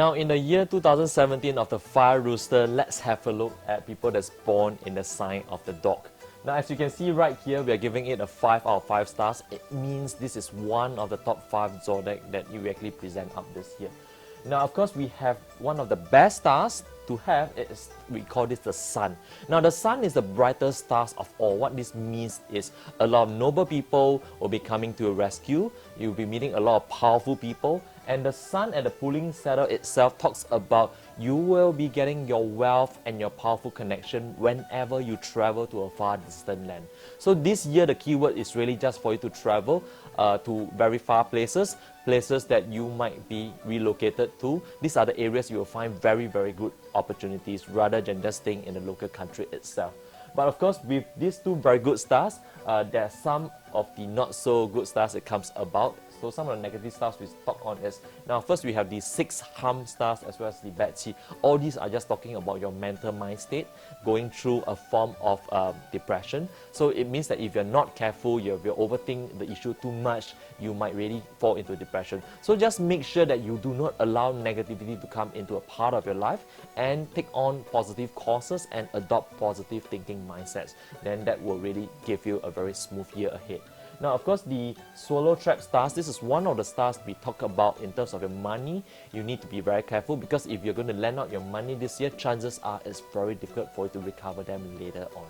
Now, in the year 2017 of the Fire Rooster, let's have a look at people that's born in the sign of the dog. Now, as you can see right here, we are giving it a 5 out of 5 stars. It means this is one of the top 5 zodiac that you actually present up this year. Now, of course, we have one of the best stars to have. We call this the sun. Now, the sun is the brightest stars of all. What this means is a lot of noble people will be coming to your rescue. You'll be meeting a lot of powerful people. And the sun and the pulling saddle itself talks about you will be getting your wealth and your powerful connection whenever you travel to a far distant land. So this year the keyword is really just for you to travel to very far places, places that you might be relocated to. These are the areas you will find very good opportunities rather than just staying in the local country itself. But of course, with these two very good stars, there are some of the not so good stars it comes about. So some of the negative stars we talk on is, now first we have the 6 harm stars as well as the Bazi. All these are just talking about your mental mind state, going through a form of depression. So it means that if you're not careful, if you overthink the issue too much, you might really fall into depression. So just make sure that you do not allow negativity to come into a part of your life and take on positive courses and adopt positive thinking mindsets. Then that will really give you a very smooth year ahead. Now, of course, the swallow trap stars, this is one of the stars we talk about in terms of your money. You need to be very careful because if you're going to lend out your money this year, chances are it's very difficult for you to recover them later on.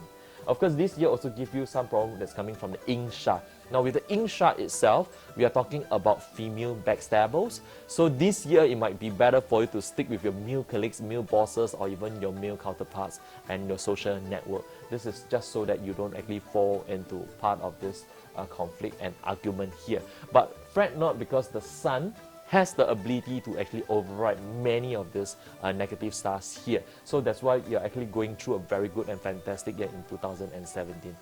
Of course, this year also gives you some problem that's coming from the ink shard. Now, with the ink shard itself, we are talking about female backstabbers. So this year, it might be better for you to stick with your male colleagues, male bosses, or even your male counterparts and your social network. This is just so that you don't actually fall into part of this conflict and argument here. But fret not, because the sun has the ability to actually override many of these negative stars here. So that's why you're actually going through a very good and fantastic year in 2017.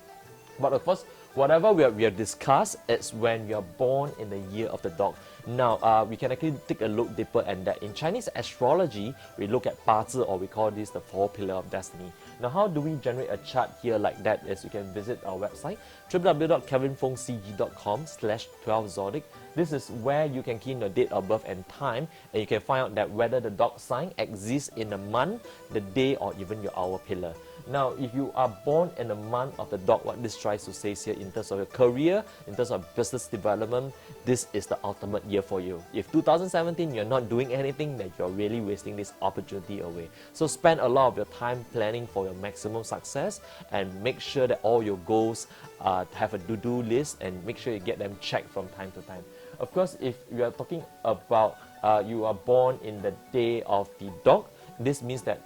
But of course, whatever we have discussed, it's when you're born in the year of the dog. Now, we can actually take a look deeper at that. In Chinese astrology, we look at Bazi, or we call this the 4 pillar of destiny. Now, how do we generate a chart here like that? Is you can visit our website, www.kevinfoongcg.com/12zodiac. This is where you can key in your date of birth and time, and you can find out that whether the dog sign exists in the month, the day, or even your hour pillar. Now, if you are born in the month of the dog, what this tries to say here in terms of your career, in terms of business development, this is the ultimate year for you. If 2017 you're not doing anything, then you're really wasting this opportunity away. So spend a lot of your time planning for your maximum success and make sure that all your goals have a to-do list and make sure you get them checked from time to time. Of course, if you are talking about you are born in the day of the dog, this means that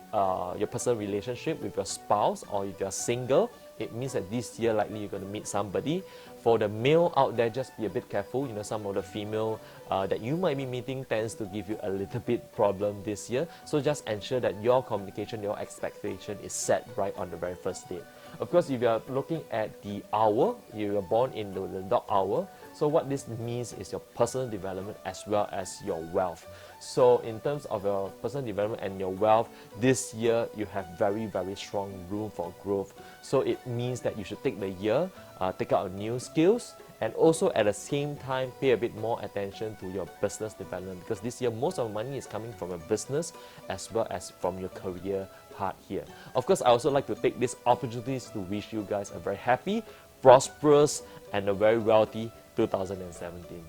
your personal relationship with your spouse, or if you're single, it means that this year likely you're going to meet somebody. For the male out there, just be a bit careful. You know, some of the female that you might be meeting tends to give you a little bit problem this year. So just ensure that your communication, your expectation is set right on the very first date. Of course, if you're looking at the hour, you are born in the dog hour. So what this means is your personal development as well as your wealth. So in terms of your personal development and your wealth, this year you have very strong room for growth. So it means that you should take the year, take out new skills, and also at the same time pay a bit more attention to your business development, because this year most of the money is coming from your business as well as from your career part here. Of course, I also like to take these opportunities to wish you guys a very happy, prosperous, and a very wealthy 2017.